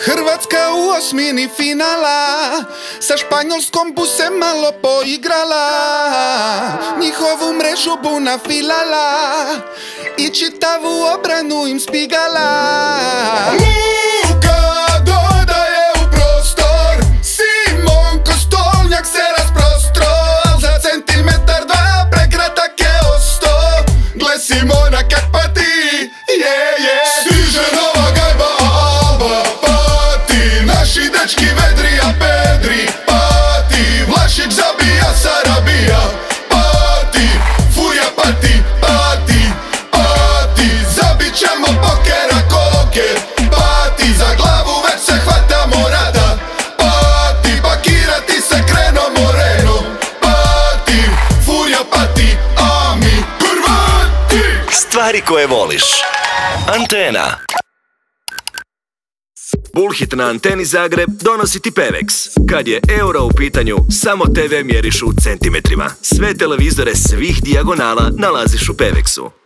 Hrvatska u osmini finala, sa Španjolskom bu se malo poigrala, njihovu mrežu bu nafilala i čitavu obranu im spigala. Luka dodaje u prostor, Simon Kostolnjak se rasprostro, al za centimetar dva prekratak je osto. Gle Simona kak pati, stiže nova gajba Alba, pati, naši dečki vedri a Pedri, pati, Vlašić zabija Sarabija, pati, Furija pati, pati, pati, zabit ćemo pokera koker, pati, za glavu već se hvatamo rada, pati, pakirati se kreno moreno, pati, Furija pati, a mi Hrvati. Stvari koje voliš. Antena. Bullhit na Anteni Zagreb donosi ti Pevex. Kad je euro u pitanju, samo TV mjeriš u centimetrima. Sve televizore svih dijagonala nalaziš u Pevexu.